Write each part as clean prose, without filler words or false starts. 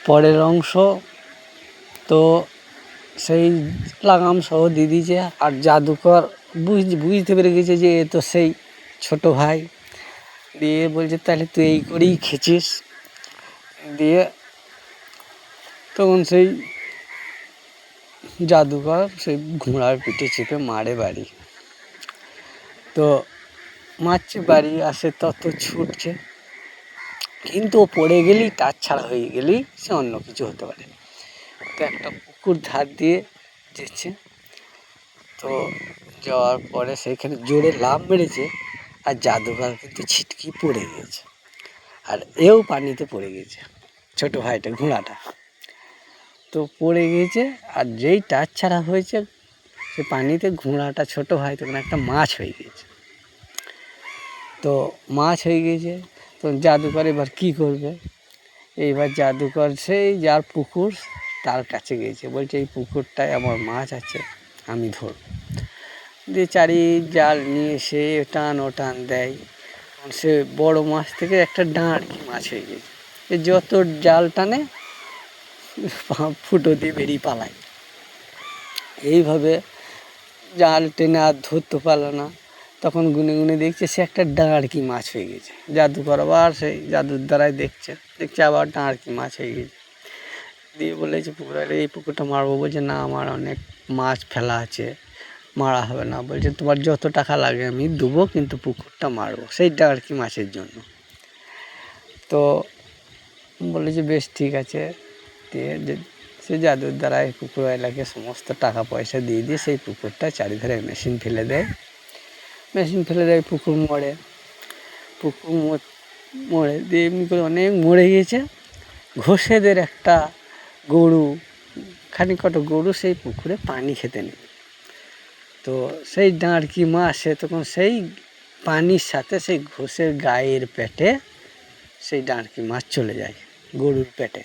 পরের অংশ তো সেই লাগাম সহ দিয়ে দিয়েছে। আর জাদুকর বুঝতে পেরে গেছে যে এ তো সেই ছোট ভাই, দিয়ে বলছে তাহলে তুই এই করেই খেছিস। দিয়ে তখন সেই জাদুকর সেই ঘোড়ার পিঠে চেপে মারে বাড়ি। তো মারছে, বাড়ি আসে তত ছুটছে, কিন্তু ও পড়ে গেলেই তার ছাড়া হয়ে গেলেই সে অন্য কিছু হতে পারে। তো একটা পুকুর ধার দিয়ে যেছে, তো যাওয়ার পরে সেইখানে জোরে লাফ মেরেছে, আর জাদুকর কিন্তু ছিটকি পড়ে গিয়েছে, আর এও পানিতে পড়ে গেছে, ছোট ভাইটা ঘোড়াটা তো পড়ে গিয়েছে। আর যেই টাচ ছাড়া হয়েছে সে পানিতে, ঘোড়াটা ছোট ভাই তখন একটা মাছ হয়ে গিয়েছে। তো মাছ হয়ে গিয়েছে, তো জাদুকর এবার কী করবে? এইবার জাদুকর সেই যার পুকুর তার কাছে গিয়েছে, বলছে এই পুকুরটায় আমার মাছ আছে, আমি ধরব। দিয়ে চারি জাল নিয়ে সে টান ও টান দেয়, সে বড় মাছ থেকে একটা ডাঁড়কি মাছ হয়ে গেছে। এ যত জাল টানে ফুটো দিয়ে বেরিয়ে পালায়। এইভাবে জাল টেনে আর ধরতে পারলো না, তখন গুনে গুনে দেখছে সে একটা ডাঁড়কি মাছ হয়ে গেছে। জাদুকর আবার সেই জাদুর দ্বারাই দেখছে আবার ডাঁড়কি মাছ হয়ে গেছে। দিয়ে বলেছে পুকুরে, এই পুকুরটা মারবো। বলছে না, আমার অনেক মাছ ফেলা আছে, মারা হবে না। বলছে তোমার যত টাকা লাগে আমি দেবো, কিন্তু পুকুরটা মারবো সেই ডাঁড়কি মাছের জন্য। তো বলেছে বেশ ঠিক আছে। দিয়ে সে জাদুর দ্বারাই পুকুর এলাকায় সমস্ত টাকা পয়সা দিয়ে সেই পুকুরটা চারিধারে মেশিন ফেলে দেয়। পুকুর মরে দিয়ে এমনি করে অনেক মরে গিয়েছে। ঘোষেদের একটা গরু, খানিকটা গরু সেই পুকুরে পানি খেতে নেই। তো সেই ডাঁড়কি মাছ সে তখন সেই পানির সাথে সেই ঘোষের গায়ের পেটে সেই ডাঁড়কি মাছ চলে যায় গরুর পেটে।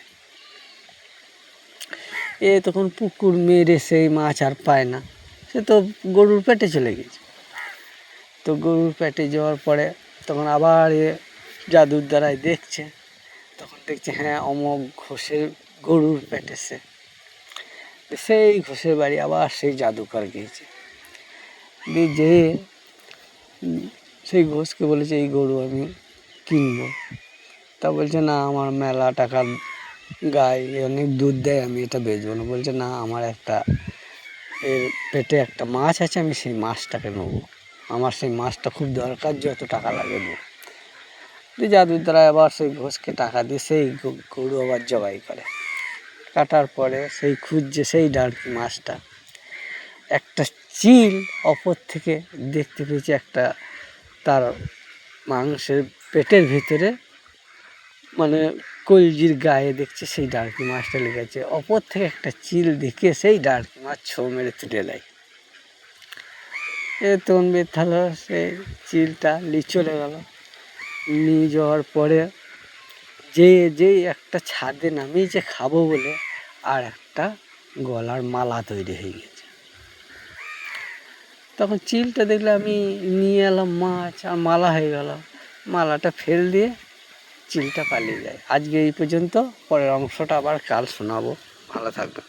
এ তখন পুকুর মেরে সেই মাছ আর পায় না, সে তো গরুর পেটে চলে গেছে। তো গরুর পেটে যাওয়ার পরে তখন আবার এ জাদুর দ্বারায় দেখছে, তখন দেখছে হ্যাঁ অমোক ঘোষের গরুর পেটে সেই ঘোষের বাড়ি আবার সেই জাদুকর গিয়েছে। দিয়ে যেয়ে সেই ঘোষকে বলেছে এই গরু আমি কিনবো। তা বলছে না, আমার মেলা টাকার গায়ে অনেক দুধ দেয়, আমি এটা বেচবো না। বলছে না, আমার একটা এর পেটে একটা মাছ আছে, আমি সেই মাছটাকে নেবো, আমার সেই মাছটা খুব দরকার, যত টাকা লাগে নেবো। দিয়ে জাদুর দ্বারা আবার সেই ঘোষকে টাকা দিয়ে সেই গরু আবার জবাই করে। কাটার পরে সেই খুঁজছে সেই ডাঁড়কি মাছটা, একটা চিল অপর থেকে দেখতে পেয়েছে, একটা তার মাংসের পেটের ভিতরে মানে কলজির গায়ে দেখছে সেই ডাঁড়কি মাছটা লেগেছে। অপর থেকে একটা চিল দেখে সেই ডাঁড়কি মাছ ছো মেরে তুলে দেয়। এ তখন বেতাল সেই চিলটা নিয়ে চলে গেল। নিয়ে যাওয়ার পরে যেই একটা ছাদে নামিয়েছে খাবো বলে, আর একটা গলার মালা তৈরি হয়ে গেছে। তখন চিলটা দেখলে আমি নিয়ে এলাম মাছ, আর মালা হয়ে গেল। মালাটা ফেল দিয়ে চিলটা পালিয়ে যায়। আজকে এই পর্যন্ত, পরের অংশটা আবার কাল শোনাবো। ভালো থাকবে।